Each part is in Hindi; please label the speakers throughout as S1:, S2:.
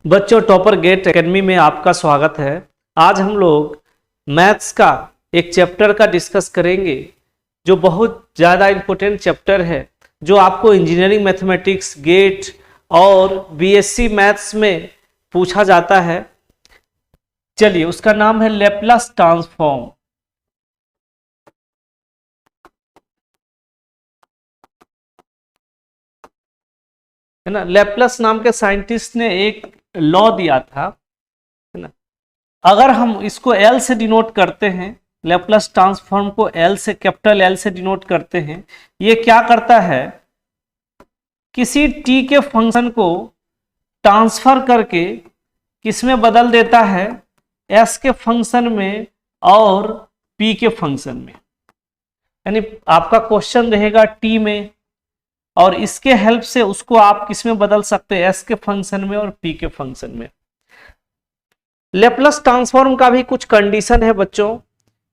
S1: बच्चों, टॉपर गेट एकेडमी में आपका स्वागत है। आज हम लोग मैथ्स का एक चैप्टर का डिस्कस करेंगे जो बहुत ज़्यादा इम्पोर्टेंट चैप्टर है, जो आपको इंजीनियरिंग मैथमेटिक्स गेट और बीएससी मैथ्स में पूछा जाता है। चलिए, उसका नाम है लैप्लास ट्रांसफॉर्म। है ना। लैप्लास नाम के साइंटिस्ट ने एक लॉ दिया था, है ना। अगर हम इसको एल से डिनोट करते हैं, लैप्लास ट्रांसफॉर्म को एल से, कैपिटल एल से डिनोट करते हैं, ये क्या करता है, किसी टी के फंक्शन को ट्रांसफर करके किसमें बदल देता है, एस के फंक्शन में और पी के फंक्शन में। यानी आपका क्वेश्चन रहेगा टी में और इसके हेल्प से उसको आप किसमें बदल सकते हैं, एस के फंक्शन में और पी के फंक्शन में। लैप्लास ट्रांसफॉर्म का भी कुछ कंडीशन है बच्चों।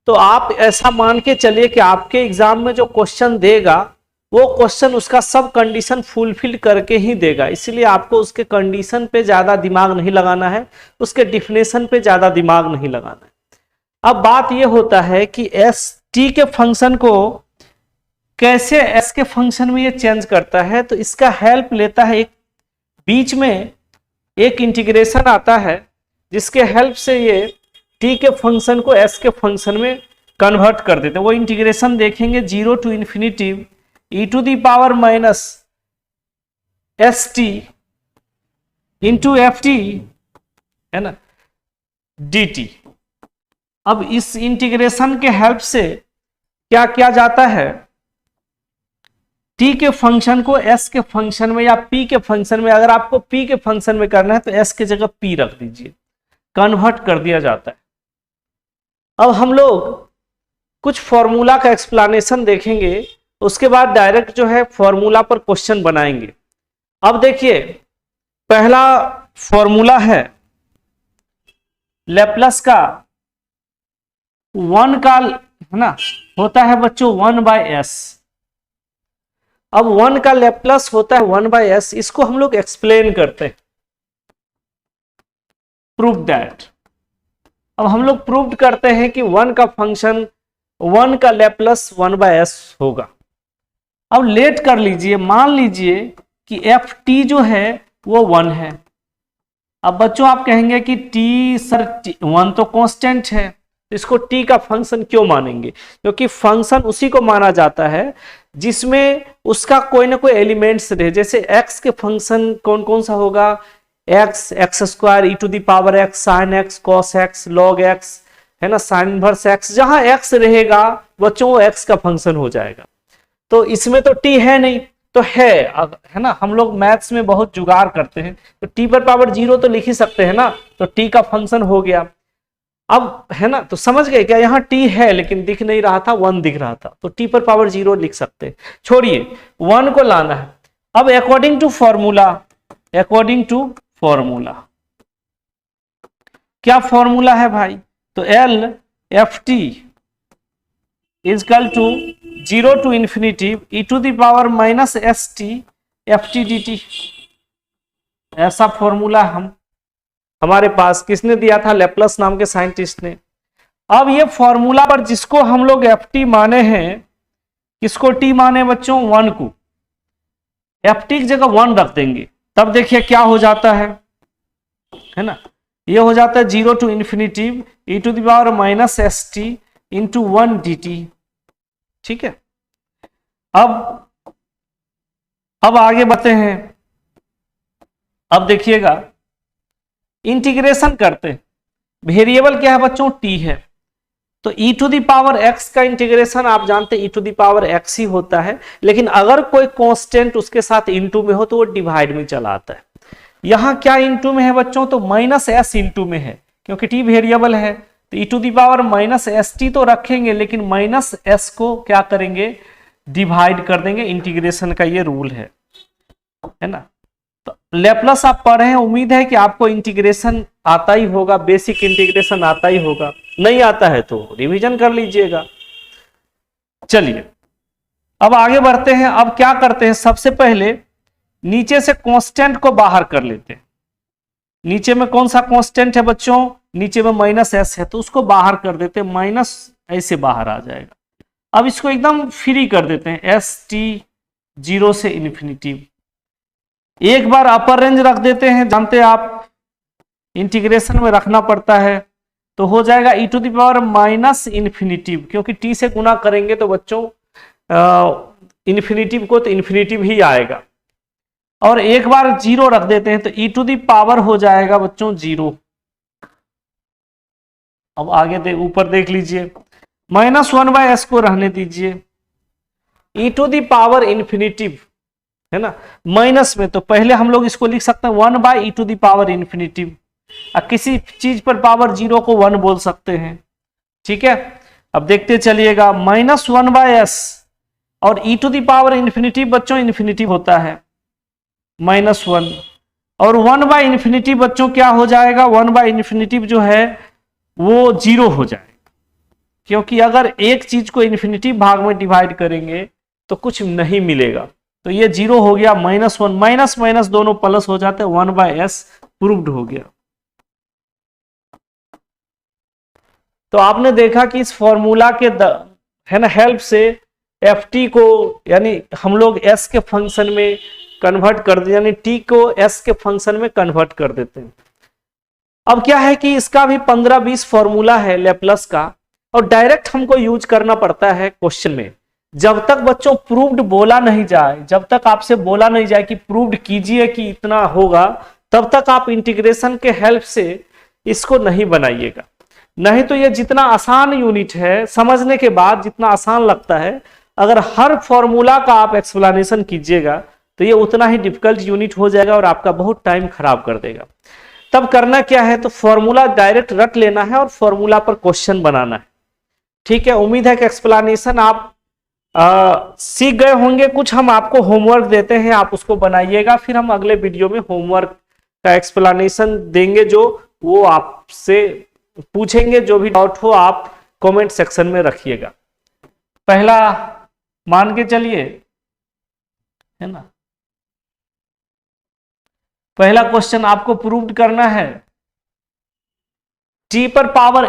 S1: तो आप ऐसा मान के चलिए कि आपके एग्जाम में जो क्वेश्चन देगा वो क्वेश्चन उसका सब कंडीशन फुलफिल करके ही देगा, इसलिए आपको उसके कंडीशन पे ज्यादा दिमाग नहीं लगाना है, उसके डिफिनेशन पे ज्यादा दिमाग नहीं लगाना है। अब बात ये होता है कि एस टी के फंक्शन को कैसे एस के फंक्शन में ये चेंज करता है। तो इसका हेल्प लेता है, एक बीच में एक इंटीग्रेशन आता है जिसके हेल्प से ये टी के फंक्शन को एस के फंक्शन में कन्वर्ट कर देते हैं। वो इंटीग्रेशन देखेंगे, 0 to infinity e to the power minus s t into f t, है ना, डी टी। अब इस इंटीग्रेशन के हेल्प से क्या किया जाता है, टी के फंक्शन को एस के फंक्शन में या पी के फंक्शन में, अगर आपको पी के फंक्शन में करना है तो एस की जगह पी रख दीजिए, कन्वर्ट कर दिया जाता है। अब हम लोग कुछ फॉर्मूला का एक्सप्लेनेशन देखेंगे, उसके बाद डायरेक्ट जो है फॉर्मूला पर क्वेश्चन बनाएंगे। अब देखिए, पहला फॉर्मूला है लैप्लास का, 1 का, है ना, होता है बच्चों 1/s। अब 1 का लैप्लास होता है 1/s, इसको हम लोग एक्सप्लेन करते हैं, प्रूव दैट। अब हम लोग प्रूव करते हैं कि 1 का फंक्शन, 1 का लैप्लास 1/s होगा। अब लेट कर लीजिए, मान लीजिए कि एफ टी जो है वो 1 है। अब बच्चों आप कहेंगे कि टी सर 1 तो कांस्टेंट है, तो इसको टी का फंक्शन क्यों मानेंगे, क्योंकि फंक्शन उसी को माना जाता है जिसमें उसका कोई ना कोई एलिमेंट्स रहे। जैसे एक्स के फंक्शन कौन कौन सा होगा, x, x square, e to the power x, sine x, cos x, log x, है ना, साइन इनवर्स एक्स। जहां एक्स रहेगा बच्चों वो एक्स का फंक्शन हो जाएगा। तो इसमें तो टी है नहीं, तो है ना, हम लोग मैथ्स में बहुत जुगाड़ करते हैं, तो टी पर पावर 0 तो लिख ही सकते हैं ना, तो टी का फंक्शन हो गया। अब है ना, तो समझ गए क्या, यहाँ टी है लेकिन दिख नहीं रहा था, 1 दिख रहा था, तो टी पर पावर 0 लिख सकते हैं। छोड़िए, 1 को लाना है। अब according to formula, according to formula, क्या फॉर्मूला है भाई, तो L f t equal to 0 to infinity e to the power minus s t f t d t. ऐसा फॉर्मूला हमारे पास किसने दिया था, लैप्लास नाम के साइंटिस्ट ने। अब ये फॉर्मूला पर जिसको हम लोग एफ टी माने हैं, किसको टी माने बच्चों, 1 को, एफ टी की जगह 1 रख देंगे, तब देखिए क्या हो जाता है ना, ये हो जाता है 0 to infinity e to the power minus s t into 1 d t. ठीक है। अब आगे बढ़ते हैं। अब देखिएगा, इंटीग्रेशन करते हैं। वेरिएबल क्या है बच्चों, टी है, तो e to the power x का इंटीग्रेशन आप जानते हैं ई टू दी पावर एक्स ही होता है, लेकिन अगर कोई कांस्टेंट उसके साथ इनटू में हो तो वो डिवाइड में चला आता है। यहां क्या इनटू में है बच्चों, तो माइनस एस इनटू में है, क्योंकि टी वेरिएबल है, तो e to the power minus s T तो रखेंगे, लेकिन माइनस एस को क्या करेंगे, डिवाइड कर देंगे। इंटीग्रेशन का ये रूल है ना। तो लैप्लास आप पढ़े हैं, उम्मीद है कि आपको इंटीग्रेशन आता ही होगा, बेसिक इंटीग्रेशन आता ही होगा, नहीं आता है तो रिवीजन कर लीजिएगा। चलिए अब आगे बढ़ते हैं। अब क्या करते हैं, सबसे पहले नीचे से कांस्टेंट को बाहर कर लेते हैं। नीचे में कौन सा कांस्टेंट है बच्चों, नीचे में माइनस एस है, तो उसको बाहर कर देते हैं, माइनस ऐसे बाहर आ जाएगा। अब इसको एकदम फ्री कर देते हैं, एस टी 0 से इन्फिनिटी। एक बार अपर रेंज रख देते हैं, जानते हैं आप इंटीग्रेशन में रखना पड़ता है, तो हो जाएगा e to the power minus infinity, क्योंकि t से गुना करेंगे तो बच्चों इन्फिनिटिव को तो इन्फिनिटिव ही आएगा। और एक बार 0 रख देते हैं तो e टू द पावर हो जाएगा बच्चों 0। अब आगे ऊपर देख लीजिए, -1/s को रहने दीजिए, e to the power infinity है ना, माइनस में, तो पहले हम लोग इसको लिख सकते हैं 1/e to the power infinitive. किसी चीज पर पावर 0 को 1 बोल सकते हैं, ठीक है। अब देखते चलिएगा, -1/s और e to the power infinity बच्चों इन्फिनिटिव होता है, -1 और 1/इन्फिनिटिव बच्चों क्या हो जाएगा, 1/इन्फिनिटिव जो है वो 0 हो जाएगा, क्योंकि अगर एक चीज को इन्फिनिटिव भाग में डिवाइड करेंगे तो कुछ नहीं मिलेगा, तो ये 0 हो गया। -1 माइनस माइनस दोनों प्लस हो जाते हैं, 1/s प्रूव्ड हो गया। तो आपने देखा कि इस फॉर्मूला के है ना हेल्प से ft को यानी हम लोग s के फंक्शन में कन्वर्ट कर दे, यानी t को s के फंक्शन में कन्वर्ट कर देते हैं। अब क्या है कि इसका भी 15-20 फॉर्मूला है लेप्लस का, और डायरेक्ट हमको यूज करना पड़ता है क्वेश्चन में। जब तक बच्चों प्रूव्ड बोला नहीं जाए, जब तक आपसे बोला नहीं जाए कि प्रूव्ड कीजिए कि इतना होगा, तब तक आप इंटीग्रेशन के हेल्प से इसको नहीं बनाइएगा। नहीं तो ये जितना आसान यूनिट है, समझने के बाद जितना आसान लगता है, अगर हर फॉर्मूला का आप एक्सप्लेनेशन कीजिएगा तो ये उतना ही डिफिकल्ट यूनिट हो जाएगा और आपका बहुत टाइम खराब कर देगा। तब करना क्या है, तो फॉर्मूला डायरेक्ट रट लेना है और फॉर्मूला पर क्वेश्चन बनाना है, ठीक है। उम्मीद है कि एक्सप्लेनेशन आप सीख गए होंगे। कुछ हम आपको होमवर्क देते हैं, आप उसको बनाइएगा, फिर हम अगले वीडियो में होमवर्क का एक्सप्लेनेशन देंगे, जो वो आपसे पूछेंगे। जो भी डाउट हो आप कमेंट सेक्शन में रखिएगा। पहला मान के चलिए, है ना, पहला क्वेश्चन आपको प्रूव करना है t पर पावर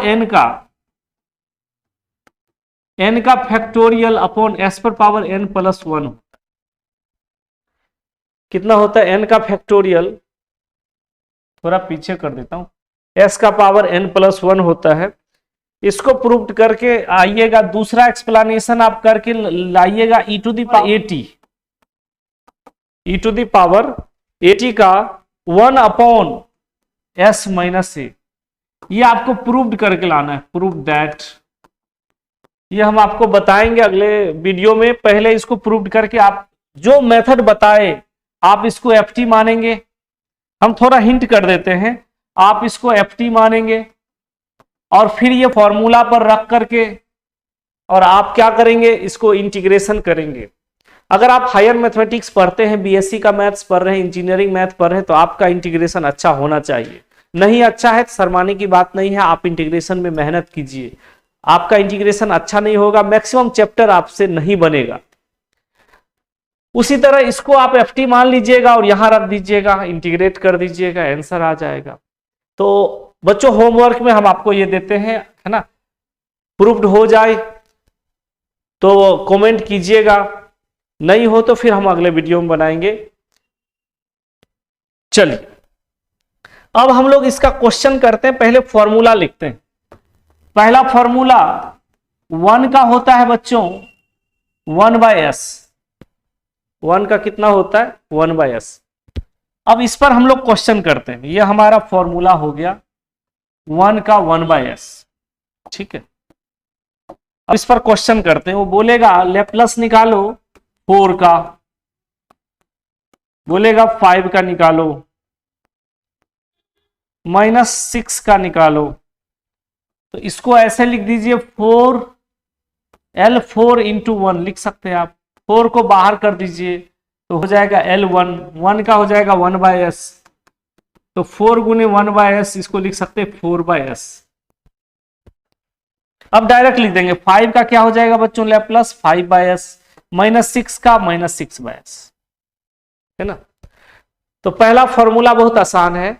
S1: n का फैक्टोरियल अपॉन s पर पावर n प्लस 1 कितना होता है, n का फैक्टोरियल, थोड़ा पीछे कर देता हूं, s का पावर n प्लस 1 होता है। इसको प्रूव करके आइएगा, दूसरा एक्सप्लेनेशन आप करके लाइएगा e टू द पावर 80 का 1 अपॉन s माइनस ए, ये आपको प्रूव करके लाना है। प्रूव दैट, ये हम आपको बताएंगे अगले वीडियो में। पहले इसको प्रूव करके आप जो मेथड बताए आप इसको ft मानेंगे। हम थोड़ा हिंट कर देते हैं, आप इसको ft मानेंगे और फिर ये फॉर्मूला पर रख करके और आप क्या करेंगे, इसको इंटीग्रेशन करेंगे। अगर आप हायर मैथमेटिक्स पढ़ते हैं, बीएससी का मैथ्स पढ़ रहे हैं, इंजीनियरिंग मैथ पढ़ रहे हैं, तो आपका इंटीग्रेशन अच्छा होना चाहिए। नहीं अच्छा है तो शर्माने की बात नहीं है, आप इंटीग्रेशन में मेहनत कीजिए। आपका इंटीग्रेशन अच्छा नहीं होगा, मैक्सिमम चैप्टर आपसे नहीं बनेगा। उसी तरह इसको आप ft मान लीजिएगा और यहां रख दीजिएगा, इंटीग्रेट कर दीजिएगा, आंसर आ जाएगा। तो बच्चों होमवर्क में हम आपको ये देते हैं, है ना, प्रूव्ड हो जाए तो कमेंट कीजिएगा, नहीं हो तो फिर हम अगले वीडियो में बनाएंगे। चलिए अब हम लोग इसका क्वेश्चन करते हैं। पहले फॉर्मूला लिखते हैं। पहला फॉर्मूला 1 का होता है बच्चों 1/s। 1 का कितना होता है, 1/s। अब इस पर हम लोग क्वेश्चन करते हैं। ये हमारा फॉर्मूला हो गया 1 का 1/s, ठीक है। अब इस पर क्वेश्चन करते हैं। वो बोलेगा लेप्लस निकालो 4 का, बोलेगा 5 का निकालो, -6 का निकालो। तो इसको ऐसे लिख दीजिए 4L4 इंटू 1 लिख सकते हैं आप। 4 को बाहर कर दीजिए तो हो जाएगा L1, 1 का हो जाएगा 1/s, तो 4 गुने 1/s, इसको लिख सकते हैं 4/s। अब डायरेक्ट लिख देंगे 5 का क्या हो जाएगा बच्चों, लेप्लस 5/s, -6 का -6/s, है ना। तो पहला फॉर्मूला बहुत आसान है,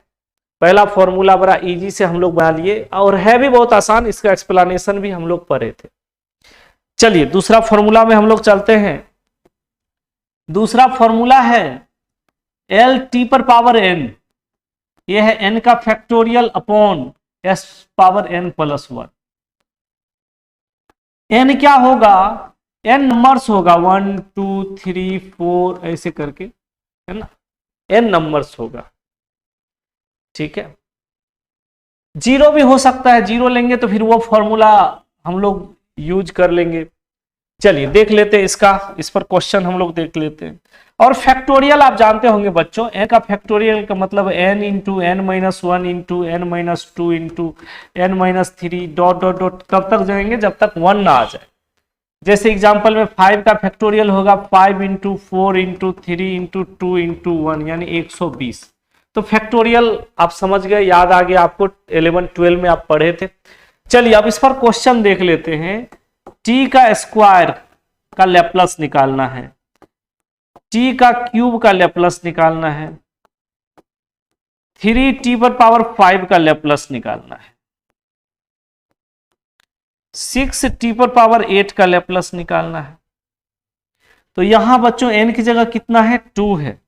S1: पहला फॉर्मूला बड़ा इजी से हम लोग बना लिए और है भी बहुत आसान, इसका एक्सप्लेनेशन भी हम लोग पढ़े थे। चलिए दूसरा फॉर्मूला में हम लोग चलते हैं। दूसरा फॉर्मूला है एल टी पर पावर एन, ये है एन का factorial upon s power n plus 1। N क्या होगा, एन नंबर्स होगा 1 2 3 4 ऐसे करके, है ना, एन नंबर्स होगा, ठीक है। जीरो भी हो सकता है, जीरो लेंगे तो फिर वो फॉर्मूला हम लोग यूज कर लेंगे। चलिए देख लेते हैं इसका, इस पर क्वेश्चन हम लोग देख लेते हैं। और फैक्टोरियल आप जानते होंगे बच्चों, एन का फैक्टोरियल का मतलब n into n minus 1 into n minus 2 into n minus 3 dot dot dot कब तक जाएंगे, जब तक 1 ना आ जाए। जैसे एग्जांपल में 5 का फैक्टोरियल होगा 5 इंटू 4 इंटू 3 इंटू 2 इंटू 1 यानी 120। तो फैक्टोरियल आप समझ गए, याद आ गया आपको, 11-12 में आप पढ़े थे। चलिए अब इस पर क्वेश्चन देख लेते हैं। टी का स्क्वायर का लैप्लस निकालना है, टी का क्यूब का लैप्लस निकालना है, 3t पर पावर 5 का लैप्लस निकालना है, 6t पर पावर 8 का लैप्लस निकालना है। तो यहां बच्चों n की जगह कितना है, 2 है।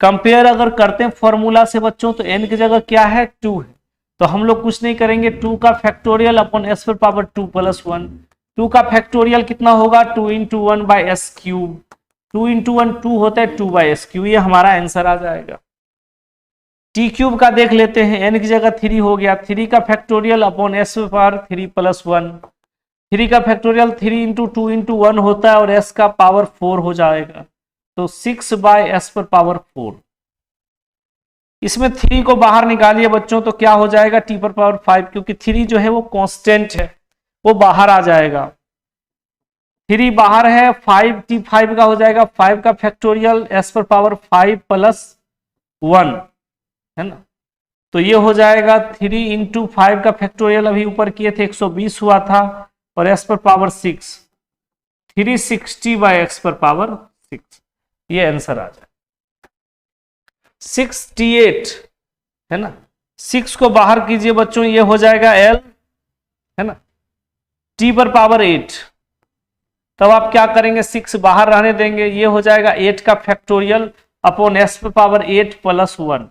S1: कंपेयर अगर करते हैं फॉर्मूला से बच्चों तो n की जगह क्या है, 2 है। तो हम लोग कुछ नहीं करेंगे, 2 का फैक्टोरियल अपॉन s पर पावर 2 प्लस 1। 2 का फैक्टोरियल कितना होगा, 2 into 1 by S cube, 2 into 1 2 होता है, 2 बाई एस क्यूब, ये हमारा आंसर आ जाएगा। टी क्यूब का देख लेते हैं, n की जगह 3 हो गया, 3 का फैक्टोरियल अपॉन s पर पावर 3 प्लस 1। 3 का फैक्टोरियल 3 इंटू 2 इंटू 1 होता है और s का पावर 4 हो जाएगा, तो 6 बाई एस पर पावर 4। इसमें 3 को बाहर निकालिए बच्चों तो क्या हो जाएगा, t पर पावर 5, क्योंकि 3 जो है वो कांस्टेंट है, वो बाहर आ जाएगा। 3 बाहर है, 5 का हो जाएगा 5 का फैक्टोरियल s पर पावर 5 प्लस 1, है ना। तो ये हो जाएगा 3 इंटू 5 का फैक्टोरियल अभी ऊपर किए थे 120 हुआ था, और s पर पावर 6, 360 बाई x पर पावर 6, ये आंसर आ जाए। 68 है ना, 6 को बाहर कीजिए बच्चों, ये हो जाएगा l, है ना, t पर पावर 8। तब आप क्या करेंगे, 6 बाहर रहने देंगे, ये हो जाएगा 8 का फैक्टोरियल अपॉन s पर पावर 8 प्लस 1।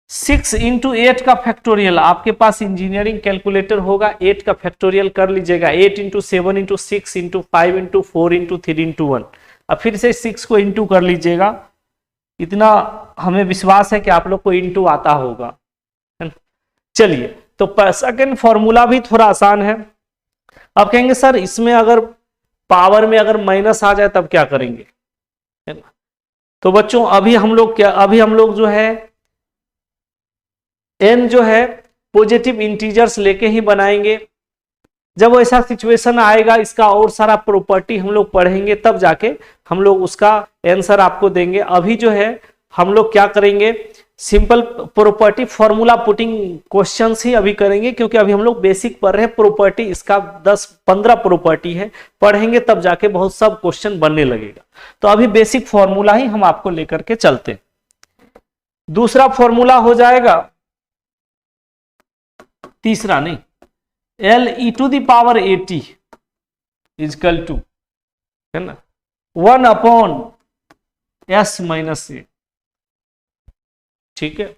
S1: 6 इंटू 8 का फैक्टोरियल, आपके पास इंजीनियरिंग कैलकुलेटर होगा, 8 का फैक्टोरियल कर लीजिएगा, 8 into 7 into 6 into 5 into 4 into 3 into 1। अब फिर से 6 को इंटू कर लीजिएगा, इतना हमें विश्वास है कि आप लोग को इंटू आता होगा। चलिए तो सेकंड फॉर्मूला भी थोड़ा आसान है। अब कहेंगे सर इसमें अगर पावर में अगर माइनस आ जाए तब क्या करेंगे, है ना। तो बच्चों अभी हम लोग जो है n जो है पॉजिटिव इंटीजर्स लेके ही बनाएंगे। जब ऐसा सिचुएशन आएगा, इसका और सारा प्रॉपर्टी हम लोग पढ़ेंगे, तब जाके हम लोग उसका आंसर आपको देंगे। अभी जो है हम लोग क्या करेंगे, simple property formula putting questions ही अभी करेंगे, क्योंकि अभी हम लोग बेसिक पढ़ रहे हैं। प्रॉपर्टी इसका 10-15 प्रॉपर्टी है, पढ़ेंगे तब जाके बहुत सब क्वेश्चन बनने लगेगा। तो अभी बेसिक फॉर्मूला ही हम आपको लेकर के चलते हैं। दूसरा फॉर्मूला हो जाएगा, तीसरा नहीं, L e to the power 80 equal to, है ना, 1 अपॉन एस माइनस ए, ठीक है।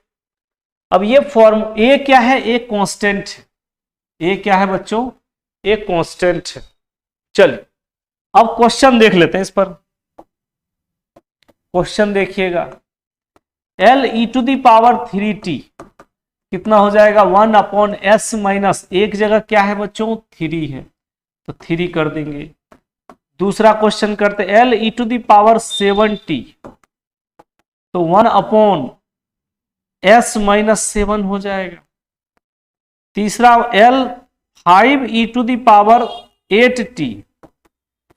S1: अब ये फॉर्म ए क्या है, ए कांस्टेंट है, ए क्या है बच्चों, ए कांस्टेंट है। चलिए अब क्वेश्चन देख लेते हैं इस पर। क्वेश्चन देखिएगा, L e to the power 3t कितना हो जाएगा, 1 अपॉन एस माइनस, एक जगह क्या है बच्चों 3 है, तो 3 कर देंगे। दूसरा क्वेश्चन करते, L e to the power 7t, तो 1 अपॉन एस माइनस 7 हो जाएगा। तीसरा L 5 e to the power 8t,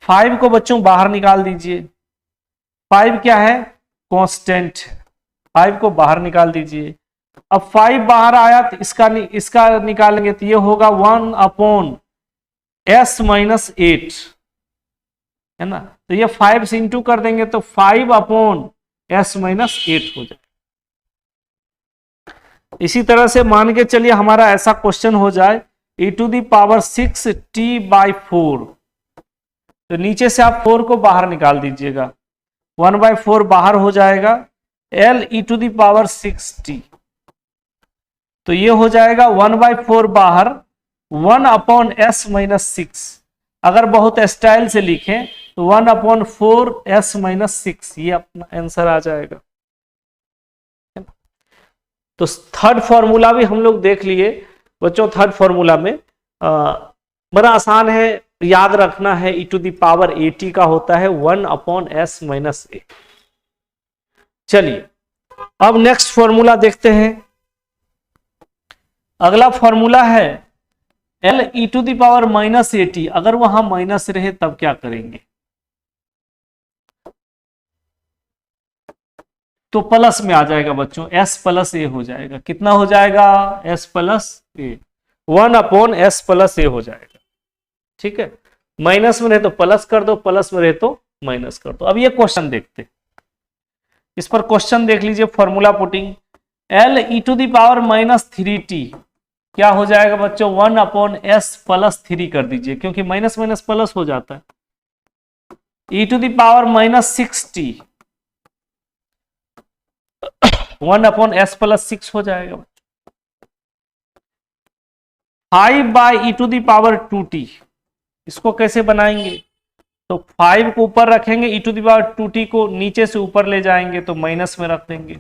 S1: 5 को बच्चों बाहर निकाल दीजिए, 5 क्या है कांस्टेंट है, 5 को बाहर निकाल दीजिए। अब 5 बाहर आया तो इसका निकालेंगे, तो ये होगा 1 अपॉन एस माइनस 8, है ना। तो ये 5 से इंटू कर देंगे तो 5 अपॉन एस माइनस 8 हो जाए। इसी तरह से मान के चलिए हमारा ऐसा क्वेश्चन हो जाए e⁻6t/4, तो नीचे से आप 4 को बाहर निकाल दीजिएगा, 1/4 बाहर हो जाएगा, L e⁻6t, तो ये हो जाएगा 1/4 बाहर, 1/s-6। अगर बहुत स्टाइल से लिखें तो 1/4s-6, ये अपना आंसर आ जाएगा। तो थर्ड फॉर्मूला भी हम लोग देख लिए बच्चों। थर्ड फॉर्मूला में बड़ा आसान है, याद रखना है, e⁻at का होता है 1/s-a। चलिए अब नेक्स्ट फॉर्मूला देखते हैं। अगला फॉर्मूला है L e⁻−at। अगर वहां माइनस रहे तब क्या करेंगे, तो प्लस में आ जाएगा बच्चों, s+a हो जाएगा। कितना हो जाएगा, s+a, 1/s+a हो जाएगा। ठीक है, माइनस में रहे तो प्लस कर दो, प्लस में रहे तो माइनस कर दो। अब ये क्वेश्चन देखते, इस पर क्वेश्चन देख लीजिए। फॉर्मूला पुटिंग L e⁻−3t क्या हो जाएगा बच्चों, 1/s+3 कर दीजिए, क्योंकि माइनस माइनस प्लस हो जाता है। e⁻−6t 1/s+6 हो जाएगा। 5/e⁻2t, इसको कैसे बनाएंगे, तो 5 को ऊपर रखेंगे, e⁻2t को नीचे से ऊपर ले जाएंगे तो माइनस में रख देंगे,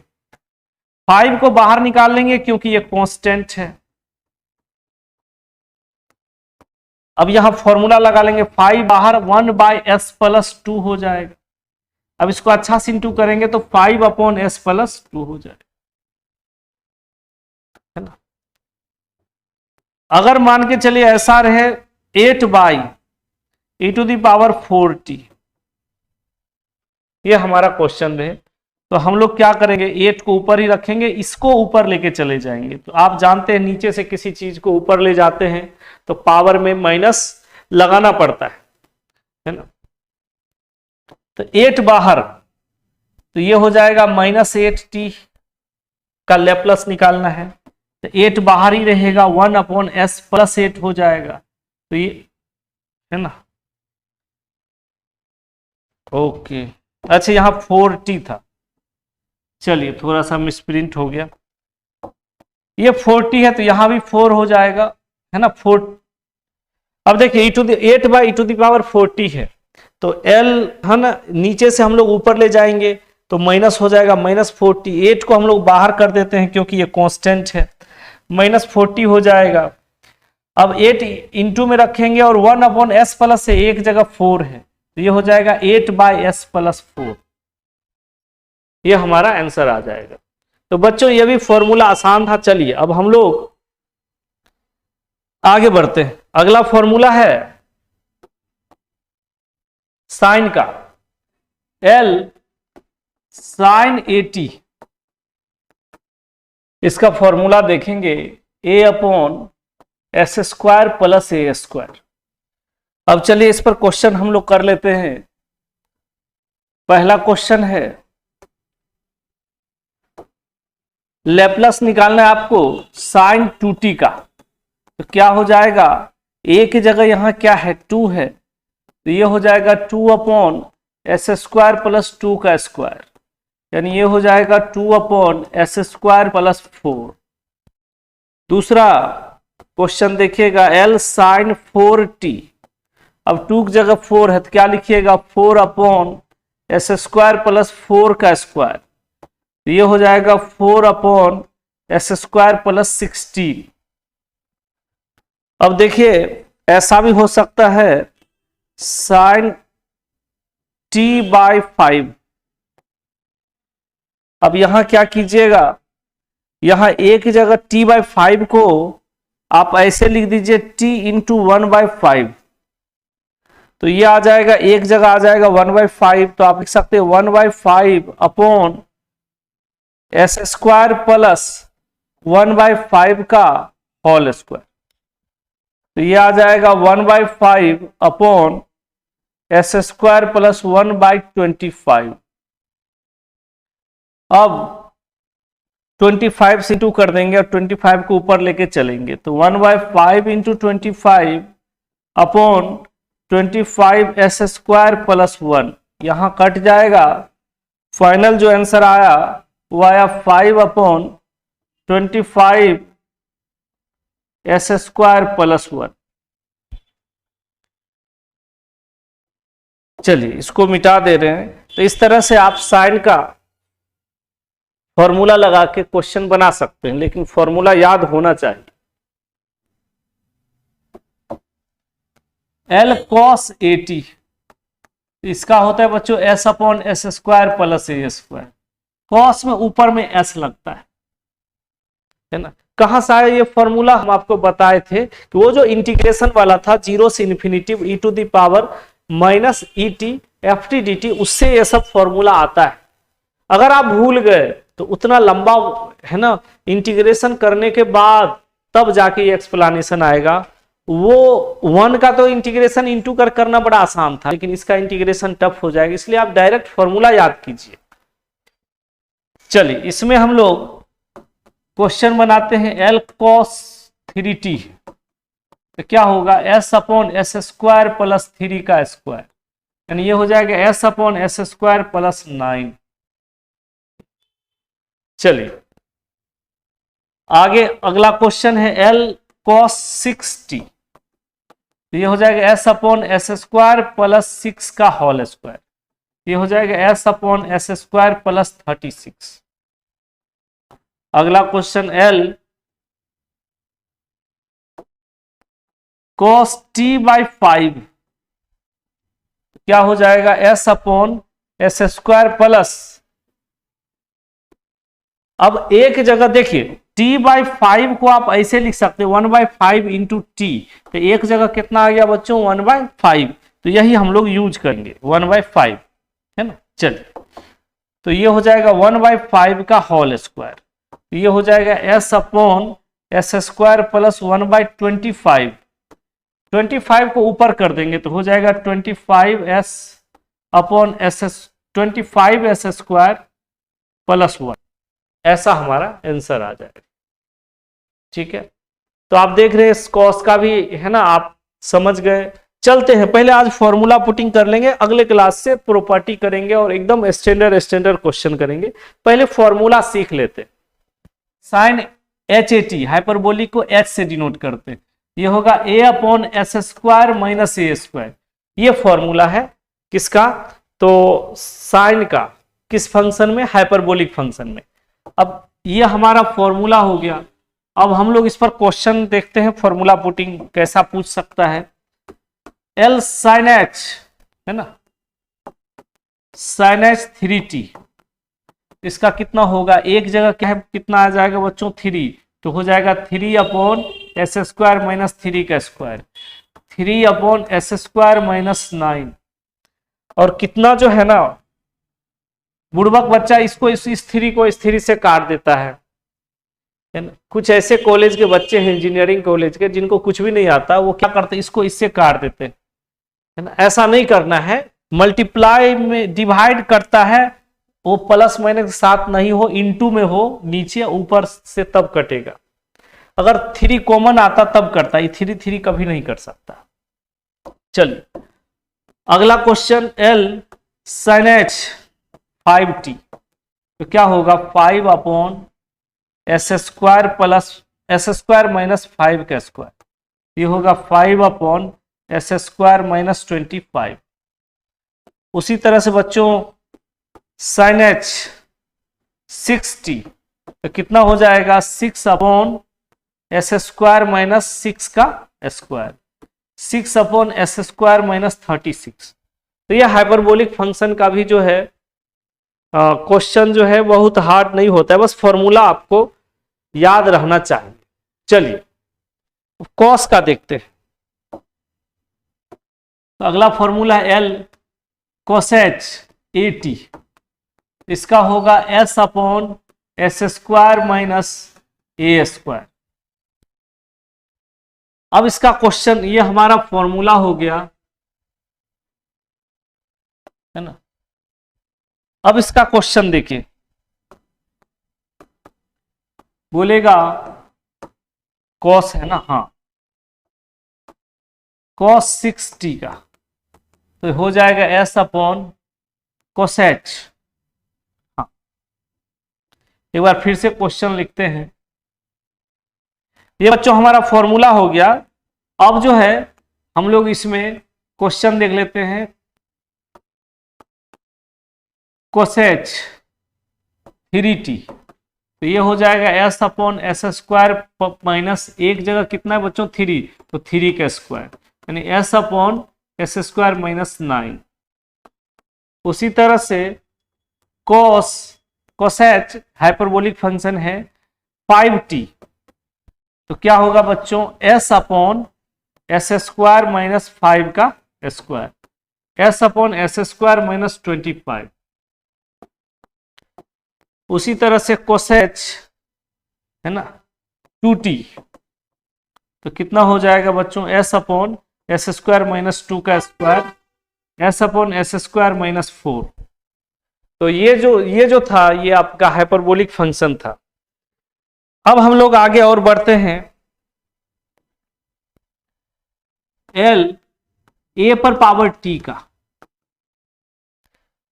S1: 5 को बाहर निकाल लेंगे क्योंकि ये कांस्टेंट है। अब यहां फॉर्मूला लगा लेंगे, 5 बाहर, 1/s+2 हो जाएगा। अब इसको अच्छा से इंटू करेंगे तो 5/s+2 हो जाएगा, है ना। अगर मान के चलिए ऐसा रहे 8/e⁻4t, ये हमारा क्वेश्चन रहे, तो हम लोग क्या करेंगे, 8 को ऊपर ही रखेंगे, इसको ऊपर लेके चले जाएंगे। तो आप जानते हैं नीचे से किसी चीज को ऊपर ले जाते हैं तो पावर में माइनस लगाना पड़ता है ना। तो 8 बाहर, तो ये हो जाएगा -8t का लैप्लस निकालना है, तो 8 बाहर ही रहेगा, 1/s+8 हो जाएगा। तो ये है ना, ओके। अच्छा यहां 4t था, चलिए थोड़ा सा मिसप्रिंट हो गया, ये 4t है तो यहां भी 4 हो जाएगा, है ना, 4। अब देखिए 8/e⁻4t है, तो L है ना, नीचे से हम लोग ऊपर ले जाएंगे तो माइनस हो जाएगा, -40। 8 को हम लोग बाहर कर देते हैं क्योंकि ये कांस्टेंट है, -40 हो जाएगा। अब 8 इंटू में रखेंगे और 1/s+ से एक जगह 4 है, तो ये हो जाएगा 8/s+4, ये हमारा आंसर आ जाएगा। तो बच्चों ये भी फॉर्मूला आसान था। चलिए अब हम लोग आगे बढ़ते हैं। अगला फॉर्मूला है साइन का, L sin at। इसका फॉर्मूला देखेंगे a/s² + a²। अब चलिए इस पर क्वेश्चन हम लोग कर लेते हैं। पहला क्वेश्चन है, लैप्लस निकालना है आपको sin 2t का, तो क्या हो जाएगा, a की जगह यहां क्या है, 2 है, तो ये हो जाएगा 2/s² + 2 का स्क्वायर, यानी ये हो जाएगा 2/s² + 4। दूसरा क्वेश्चन देखिएगा, L sin 4t। अब 2 की जगह 4 है तो क्या लिखिएगा, 4/s² + 4 का स्क्वायर, तो ये हो जाएगा 4/s² + 16। अब देखिए ऐसा भी हो सकता है sin t/5। अब यहां क्या कीजिएगा, यहां a की जगह t/5 को आप ऐसे लिख दीजिए t × 1/5, तो ये आ जाएगा, एक जगह आ जाएगा 1/5, तो आप लिख सकते हैं 1/5/s² + 1/5 का होल स्क्वायर, तो ये आ जाएगा 1/5/s² + 1/25। अब 25 से 2 कर देंगे और 25 को ऊपर लेके चलेंगे, तो 1/5 into 25 upon 25 S square plus 1, यहां कट जाएगा। फाइनल जो आंसर आया वो आया 5 अपॉन 25 एस स्क्वायर प्लस 1। चलिए इसको मिटा दे रहे हैं। तो इस तरह से आप साइन का फॉर्मूला लगा के क्वेश्चन बना सकते हैं, लेकिन फॉर्मूला याद होना चाहिए। L cos 80 इसका होता है बच्चों s upon s square plus a square. Cos में ऊपर में s लगता है ना। कहां से आया ये फॉर्मूला, हम आपको बताए थे कि वो जो इंटीग्रेशन वाला था 0 से इन्फिनिटी e to the power minus e t f t d t, उससे ये सब फॉर्मूला आता है। अगर आप भूल गए तो उतना लंबा है ना, इंटीग्रेशन करने के बाद तब जाके ये एक्सप्लेनेशन आएगा। वो 1 का तो इंटीग्रेशन इनटू कर करना बड़ा आसान था, लेकिन इसका इंटीग्रेशन टफ हो जाएगा, इसलिए आप डायरेक्ट फॉर्मूला याद कीजिए। चलिए इसमें हम लोग क्वेश्चन बनाते हैं L cos 3t, तो क्या होगा s upon s square plus 3 का स्क्वायर, यानी ये हो जाएगा s upon s square plus 9। चलिए आगे अगला क्वेश्चन है L cos 6t, तो ये हो जाएगा s upon s square plus 6 का होल स्क्वायर, ये हो जाएगा s upon s square plus 36। अगला क्वेश्चन L cos t/5, क्या हो जाएगा s upon s square plus, अब एक जगह देखिए t/5 को आप ऐसे लिख सकते हैं 1/5 इंटू टी, तो एक जगह कितना आ गया बच्चों 1/5, तो यही हम लोग यूज करेंगे 1/5 है ना। चलिए तो ये हो जाएगा 1/5 का होल स्क्वायर, तो ये हो जाएगा s upon s square plus 1/25, 25 को ऊपर कर देंगे तो हो जाएगा 25s upon S 25s square plus 1, ऐसा हमारा आंसर आ जाएगा। ठीक है, तो आप देख रहे हैं कॉस का भी है ना, आप समझ गए। चलते हैं, पहले आज फॉर्मूला पुटिंग कर लेंगे, अगले क्लास से प्रॉपर्टी करेंगे और एकदम स्टैंडर्ड क्वेश्चन करेंगे। पहले फॉर्मूला सीख लेते हैं। साइन HAT हाइपरबोलिक को h से डिनोट करते हैं, ये होगा a upon s square minus a square, ये फॉर्मूला है किसका, तो साइन का, किस फंक्शन में, हाइपरबोलिक फंक्शन में। अब ये हमारा फॉर्मूला हो गया। अब हम लोग इस पर क्वेश्चन देखते हैं, फॉर्मूला पुटिंग कैसा पूछ सकता है। L sin h है ना, sin h 3t, इसका कितना होगा, एक जगह क्या है, कितना आ जाएगा बच्चों 3, तो हो जाएगा 3 अपॉन एस स्क्वायर माइनस 3 का square, 3 upon s square minus 9, और कितना जो है ना, बुड़बक बच्चा इसको इस 3 को इस 3 से काट देता है ना। कुछ ऐसे कॉलेज के बच्चे हैं, इंजीनियरिंग कॉलेज के, जिनको कुछ भी नहीं आता, वो क्या करते हैं, इसको इससे काट देते हैं, है ना। ऐसा नहीं करना है, मल्टीप्लाई में डिवाइड करता है, वो प्लस माइनस के साथ नहीं हो, इनटू में हो, नीचे ऊपर से तब कटेगा। अगर 3 कॉमन आता तब करता, ये 3 कभी नहीं कर सकता। चलिए अगला question L sin h 5t, तो क्या होगा 5 upon s square plus S square minus 5 का स्क्वायर, ये होगा 5 अपॉन एस स्क्वायर माइनस 25। उसी तरह से बच्चों sin h 6t, तो कितना हो जाएगा 6 अपॉन एस स्क्वायर माइनस 6 का square, 6 upon s square minus 36। तो यह हाइपरबोलिक फंक्शन का भी जो है क्वेश्चन जो है बहुत हार्ड नहीं होता है, बस फॉर्मूला आपको याद रहना चाहिए। चलिए कॉस का देखते हैं, तो अगला फॉर्मूला है L cos h AT, इसका होगा s upon s square minus a square. अब इसका क्वेश्चन, ये हमारा फॉर्मूला हो गया है ना। अब इसका क्वेश्चन देखिए, बोलेगा कॉस है ना, हाँ कॉस 6t का, तो हो जाएगा एस अपॉन कोसेच। हाँ एक बार फिर से क्वेश्चन लिखते हैं। ये बच्चों हमारा फॉर्मूला हो गया। अब जो है हम लोग इसमें क्वेश्चन देख लेते हैं। कोसेच 3t, तो ये हो जाएगा S upon s square minus एक जगह कितना है बच्चों 3, तो 3 का स्क्वायर यानी S upon s square minus 9। उसी तरह से कोस कोसेच हाइपरबोलिक फंक्शन है 5t, तो क्या होगा बच्चों S upon s square minus 5 का square, S upon s square minus 25। उसी तरह से कोसेच है ना 2t, तो कितना हो जाएगा बच्चों S upon s square minus 2 का square, S upon s square minus 4। तो ये जो था ये आपका हाइपरबोलिक फंक्शन था। अब हम लोग आगे और बढ़ते हैं। एल ए पर पावर टी का,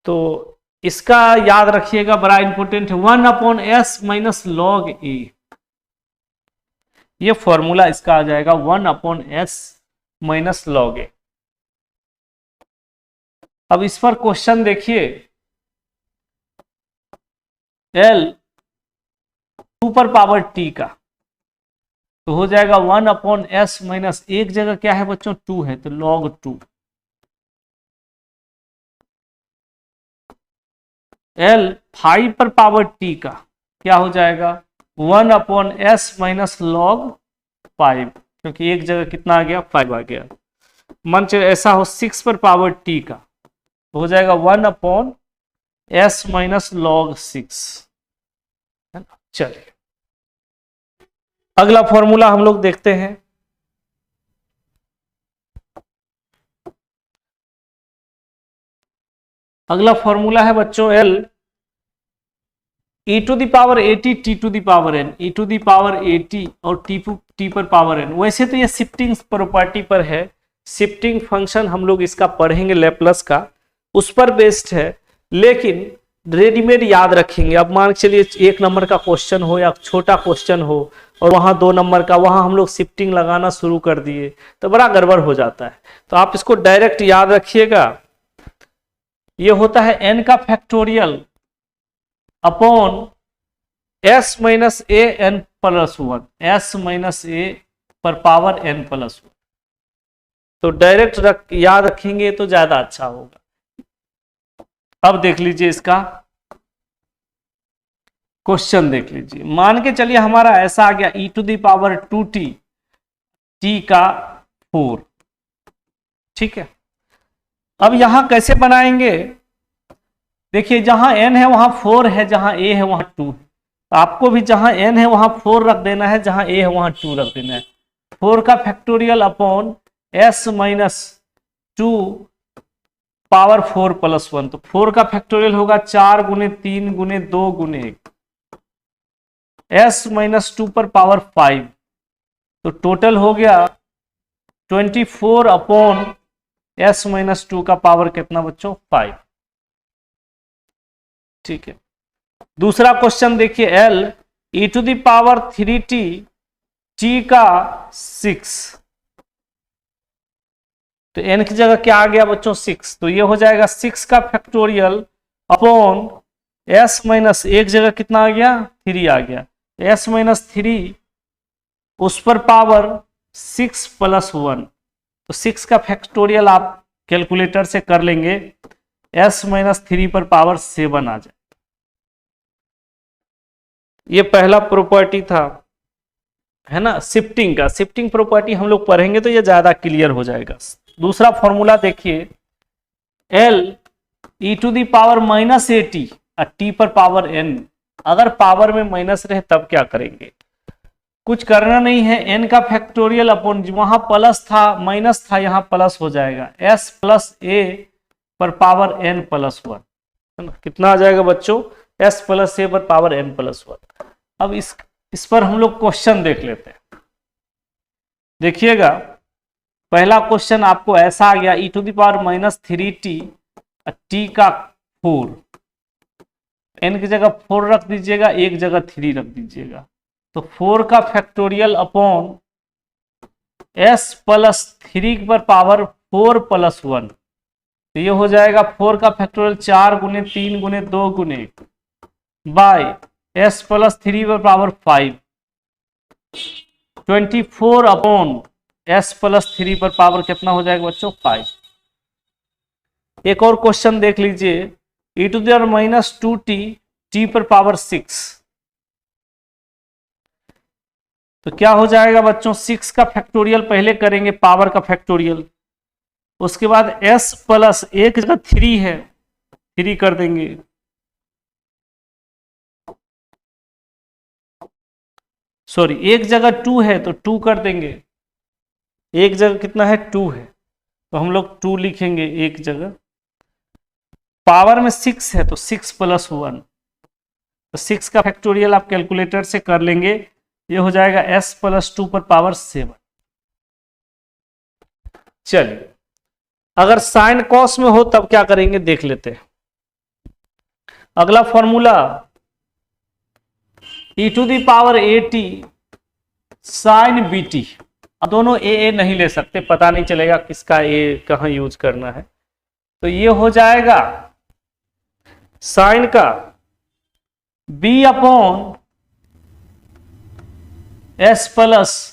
S1: तो इसका याद रखिएगा, बड़ा इंपॉर्टेंट है, 1 अपॉन एस माइनस लॉग ए। ये फॉर्मूला इसका आ जाएगा 1 अपॉन एस माइनस लॉग ए। अब इस पर क्वेश्चन देखिए, एल 2 पर पावर टी का, तो हो जाएगा 1 अपॉन एस माइनस एक जगह क्या है बच्चों 2 है, तो लॉग 2। एल 5 पर पावर टी का क्या हो जाएगा 1 अपॉन एस माइनस लॉग 5, क्योंकि एक जगह कितना आ गया 5 आ गया। मन चले ऐसा हो 6 पर पावर टी का, तो हो जाएगा 1 अपॉन एस माइनस लॉग 6, है ना। चलिए अगला फॉर्मूला हम लोग देखते हैं। अगला फॉर्मूला है बच्चों L e to the power 80 t to the power n, e to the power 80 और t पर पावर n। वैसे तो ये शिफ्टिंग प्रॉपर्टी पर है, शिफ्टिंग फंक्शन हम लोग इसका पढ़ेंगे लेप्लस का, उस पर बेस्ड है, लेकिन रेडीमेड याद रखेंगे। अब मान चलिए 1 नंबर का क्वेश्चन हो या छोटा क्वेश्चन हो और वहां 2 नंबर का, वहां हम लोग शिफ्टिंग लगाना शुरू कर दिए तो बड़ा गड़बड़ हो जाता है। तो आप इसको डायरेक्ट याद रखिएगा, ये होता है n का factorial upon s minus A N plus 1, s minus ए पर पावर n प्लस 1। तो डायरेक्ट याद रखेंगे तो ज्यादा अच्छा होगा। अब देख लीजिए इसका क्वेश्चन देख लीजिए। मान के चलिए हमारा ऐसा आ गया e to the power 2t, t का 4, ठीक है। अब यहां कैसे बनाएंगे, देखिए जहां n है वहां 4 है, जहां a है वहां 2 है। आपको भी जहां n है वहां 4 रख देना है, जहां a है वहां 2 रख देना है। 4 का factorial upon s minus 2 power 4 plus 1, तो 4 का फैक्टोरियल होगा 4 गुने 3 गुने 2 गुने 1, s माइनस 2 पर पावर 5, तो टोटल हो गया 24 अपॉन s माइनस 2 का पावर कितना बच्चों 5, ठीक है। दूसरा क्वेश्चन देखिए, l e to the power 3t t का 6, तो n की जगह क्या आ गया बच्चों 6, तो ये हो जाएगा 6 का फैक्टोरियल अपॉन s माइनस एक जगह कितना आ गया 3 आ गया, s माइनस 3 उस पर पावर 6 प्लस 1, तो 6 का फैक्टोरियल आप कैलकुलेटर से कर लेंगे, s माइनस 3 पर पावर 7 आ जाए। ये पहला प्रॉपर्टी था, है ना, शिफ्टिंग का। शिफ्टिंग प्रॉपर्टी हम लोग पढ़ेंगे तो ये ज्यादा क्लियर हो जाएगा। दूसरा फॉर्मूला देखिए, l e to the power minus 80 और t पर पावर n, अगर पावर में माइनस रहे तब क्या करेंगे, कुछ करना नहीं है, n का फैक्टोरियल अपॉन, वहां प्लस था माइनस था यहां प्लस हो जाएगा, s प्लस a पर पावर n प्लस 1, है ना। कितना आ जाएगा बच्चों s प्लस a पर पावर n प्लस 1। अब इस इस पर हम लोग क्वेश्चन देख लेते हैं। देखिएगा, पहला क्वेश्चन आपको ऐसा आ गया, e⁻³ टी का 4, n की जगह 4 रख दीजिएगा, एक जगह 3 रख दीजिएगा, तो 4 का फैक्टोरियल अपॉन s+3 पर पावर 4 + 1, तो ये हो जाएगा 4 का फैक्टोरियल 4 × 3 × 2 × 1 बाय s+3 पर पावर 5, 24 अपॉन s+3 पर पावर कितना हो जाएगा बच्चों 5। एक और क्वेश्चन देख लीजिए, e⁻²t t पर पावर 6, तो क्या हो जाएगा बच्चों, 6 का फैक्टोरियल पहले करेंगे, पावर का फैक्टोरियल, उसके बाद s प्लस एक जगह 3 है, 3 कर देंगे, सॉरी एक जगह 2 है तो 2 कर देंगे, एक जगह कितना है 2 है, तो हम लोग 2 लिखेंगे एक जगह, पावर में 6 है तो 6 + 1, तो 6 का फैक्टोरियल आप कैलकुलेटर से कर लेंगे, ये हो जाएगा s+2 पर पावर 7। चलिए, अगर साइन कॉस में हो तब क्या करेंगे देख लेते हैं। अगला फॉर्मूला e⁻AT sin BT, अब दोनों ए नहीं ले सकते, पता नहीं चलेगा किसका ए कहां यूज करना है, तो ये हो जाएगा साइन का b/s प्लस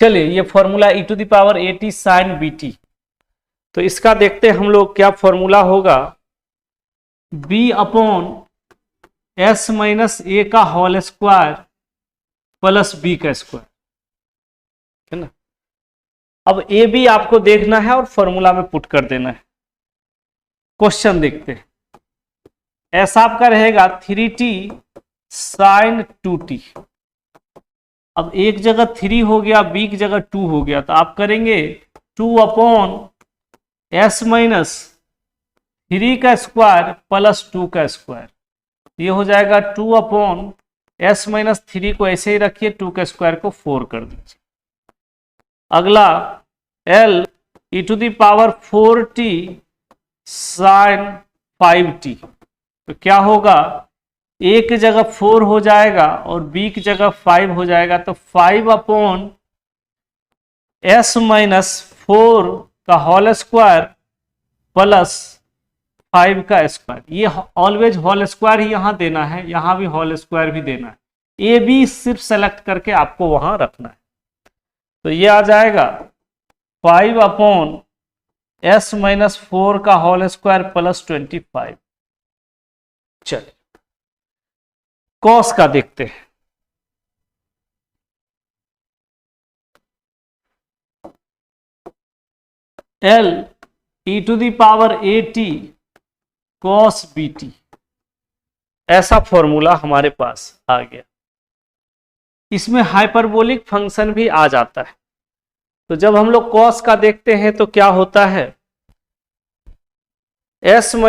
S1: चलिए, ये फॉर्मूला e⁻AT sin BT, तो इसका देखते हैं हम लोग क्या फॉर्मूला होगा, b/s - a का होल स्क्वायर प्लस b का स्क्वायर, है ना। अब ए बी आपको देखना है और फॉर्मूला में पुट कर देना है। क्वेश्चन देखते हैं, ऐसा आपका रहेगा 3t sin 2t, अब एक जगह 3 हो गया, बी की जगह 2 हो गया, तो आप करेंगे 2/s-3 का स्क्वायर प्लस 2 का स्क्वायर, ये हो जाएगा 2/s-3 को ऐसे ही रखिए, 2 का स्क्वायर को 4 कर दीजिए। अगला l e⁻4t sin 5t, तो क्या होगा, a की जगह 4 हो जाएगा और b की जगह 5 हो जाएगा, तो 5/s-4 का होल स्क्वायर प्लस 5 का स्क्वायर, ये ऑलवेज होल स्क्वायर ही यहां देना है, यहां भी होल स्क्वायर भी देना है, ए बी सिर्फ सेलेक्ट करके आपको वहां रखना है, तो ये आ जाएगा 5/s-4 का होल स्क्वायर प्लस 25। चलिए, कॉस का देखते हैं। l e⁻AT cos BT, ऐसा फॉर्मूला हमारे पास आ गया। इसमें हाइपरबोलिक फंक्शन भी आ जाता है, तो जब हम लोग कॉस का देखते हैं तो क्या होता है, s - a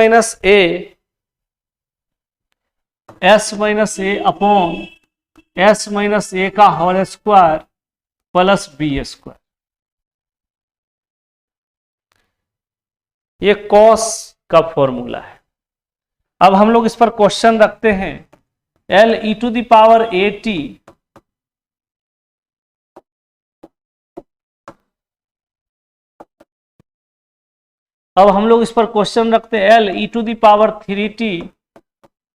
S1: upon s - a का whole square plus b square, ये कॉस का फॉर्मूला है। अब हम लोग इस पर क्वेश्चन रखते हैं L e to the power AT अब हम लोग इस पर क्वेश्चन रखते हैं L e to the power 3t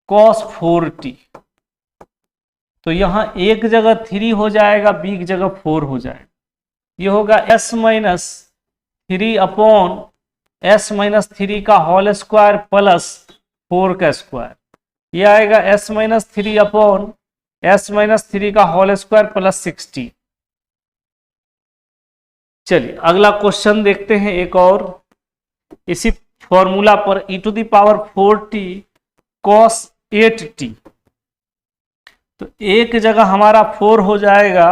S1: cos 4t। तो यहां एक जगह 3 हो जाएगा, बी की जगह 4 हो जाएगा। ये होगा s minus 3 upon s minus 3 का होल स्क्वायर प्लस 4 का स्क्वायर। ये आएगा s minus 3 upon s minus 3 का होल स्क्वायर प्लस 16। चलिए अगला क्वेश्चन देखते हैं एक और इसी फॉर्मूला पर e to the power 4t cos 8t। तो एक जगह हमारा 4 हो जाएगा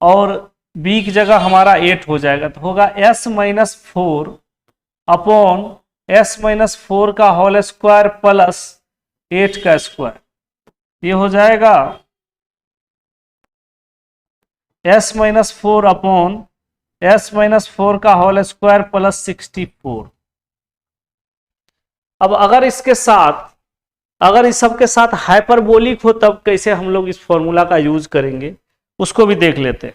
S1: और b की जगह हमारा 8 हो जाएगा। तो होगा s minus 4 upon s minus 4 का होल स्क्वायर प्लस 8 का स्क्वायर। ये हो जाएगा s minus 4 upon s minus 4 का होल स्क्वायर प्लस 64। अब अगर इसके साथ अगर इस सब के साथ हाइपरबोलिक हो तब कैसे हम लोग इस फॉर्मूला का यूज करेंगे उसको भी देख लेते हैं।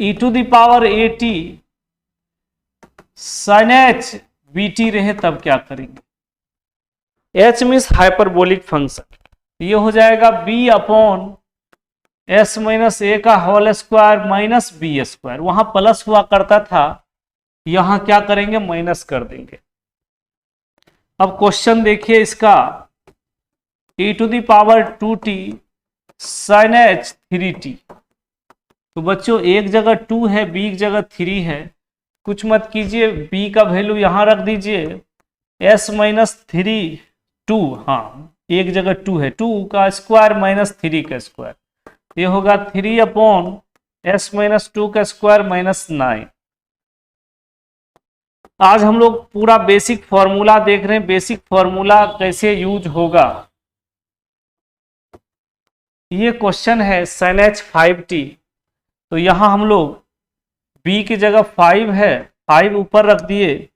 S1: e to the power AT sin h BT रहे तब क्या करेंगे। h means hyperbolic function. ये हो जाएगा b upon s minus a का whole square minus b square. वहां प्लस हुआ करता था, यहां क्या करेंगे माइनस कर देंगे। अब क्वेश्चन देखिए इसका e to the power 2t sin h 3t। तो बच्चों एक जगह 2 है, b की जगह 3 है। कुछ मत कीजिए, b का वैल्यू यहां रख दीजिए s माइनस 3 2। हाँ एक जगह 2 है, 2 का स्क्वायर माइनस 3 का स्क्वायर। ये होगा 3 अपॉन s माइनस 2 का स्क्वायर माइनस 9। आज हम लोग पूरा बेसिक फॉर्मूला देख रहे हैं, बेसिक फॉर्मूला कैसे यूज होगा। ये क्वेश्चन है sin h 5t। तो यहां हम लोग b की जगह 5 है, 5 ऊपर रख दिए,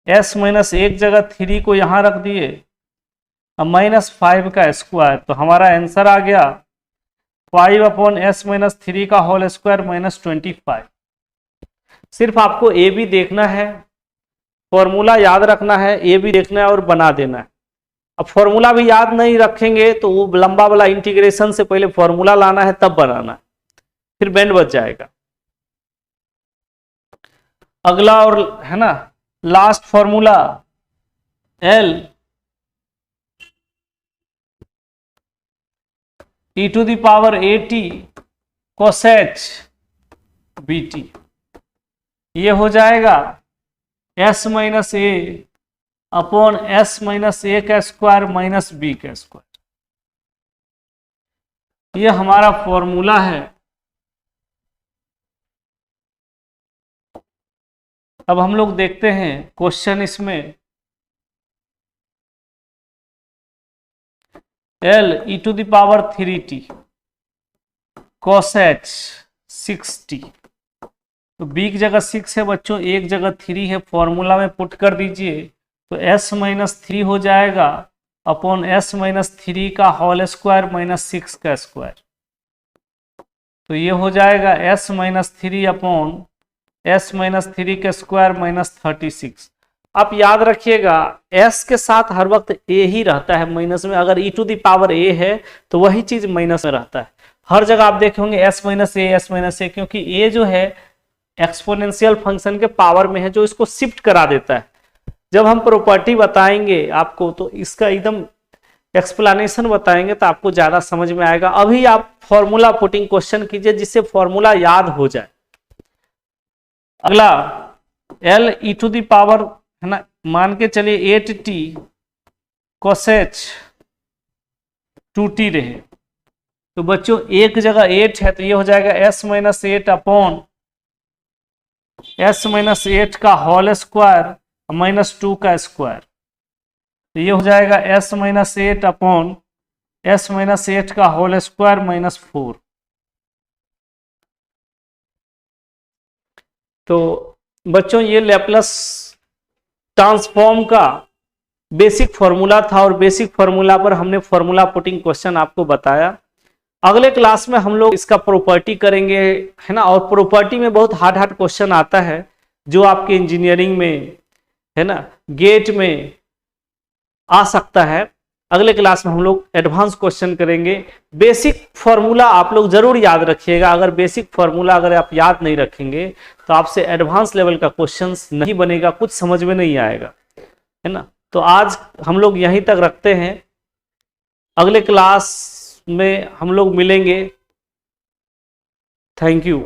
S1: s माइनस 1 जगह 3 को यहां रख दिए, अब माइनस 5 का स्क्वायर। तो हमारा आंसर आ गया 5 अपॉन s माइनस 3 का होल स्क्वायर माइनस 25। सिर्फ आपको ए भी देखना है, फॉर्मूला याद रखना है, ए भी देखना है और बना देना है। अब फॉर्मूला भी याद नहीं रखेंगे तो वो लंबा वाला इंटीग्रेशन से पहले फॉर्मूला लाना है तब बनाना है, फिर बैंड बच जाएगा। अगला और है ना last formula L e to the power AT cos h BT। ये हो जाएगा s minus a upon s minus a का स्क्वायर माइनस बी का स्क्वायर। ये हमारा फॉर्मूला है। अब हम लोग देखते हैं क्वेश्चन इसमें L e to the power 3t cos h 6t। तो b की जगह 6 है बच्चों, एक जगह 3 है, फॉर्मूला में पुट कर दीजिए। तो s माइनस 3 हो जाएगा अपॉन s माइनस 3 का होल स्क्वायर माइनस 6 का स्क्वायर। तो ये हो जाएगा s minus 3 upon s minus 3 का स्क्वायर माइनस 36। आप याद रखिएगा s के साथ हर वक्त a ही रहता है माइनस में। अगर e to the power a है तो वही चीज माइनस में रहता है। हर जगह आप देखेंगे s माइनस a, क्योंकि a जो है एक्सपोनेंशियल फंक्शन के पावर में है जो इसको शिफ्ट करा देता है। जब हम प्रॉपर्टी बताएंगे आपको तो इसका एकदम एक्सप्लेनेशन बताएंगे तो आपको ज्यादा समझ में आएगा। अभी आप फॉर्मूला पुटिंग क्वेश्चन कीजिए जिससे फॉर्मूला याद हो जाए। अगला L e to the power है ना, मान के चलिए 8t cos h 2t रहे। तो बच्चों एक जगह 8 है तो ये हो जाएगा s minus 8 upon s minus 8 का होल स्क्वायर माइनस 2 का स्क्वायर। तो ये हो जाएगा s minus 8 upon s minus 8 का होल स्क्वायर माइनस 4। तो बच्चों ये लैपलेस ट्रांसफॉर्म का बेसिक फॉर्मूला था और बेसिक फॉर्मूला पर हमने फॉर्मूला पुटिंग क्वेश्चन आपको बताया। अगले क्लास में हम लोग इसका प्रॉपर्टी करेंगे, है ना। और प्रॉपर्टी में बहुत हार्ड हार्ड क्वेश्चन आता है जो आपके इंजीनियरिंग में, है ना, गेट में आ सकता है। अगले क्लास में हम लोग एडवांस क्वेश्चन करेंगे। बेसिक फॉर्मूला आप लोग जरूर याद रखिएगा। अगर बेसिक फॉर्मूला अगर आप याद नहीं रखेंगे तो आपसे एडवांस लेवल का क्वेश्चन नहीं बनेगा, कुछ समझ में नहीं आएगा, है ना। तो आज हम लोग यहीं तक रखते हैं, अगले क्लास में हम लोग मिलेंगे। Thank you.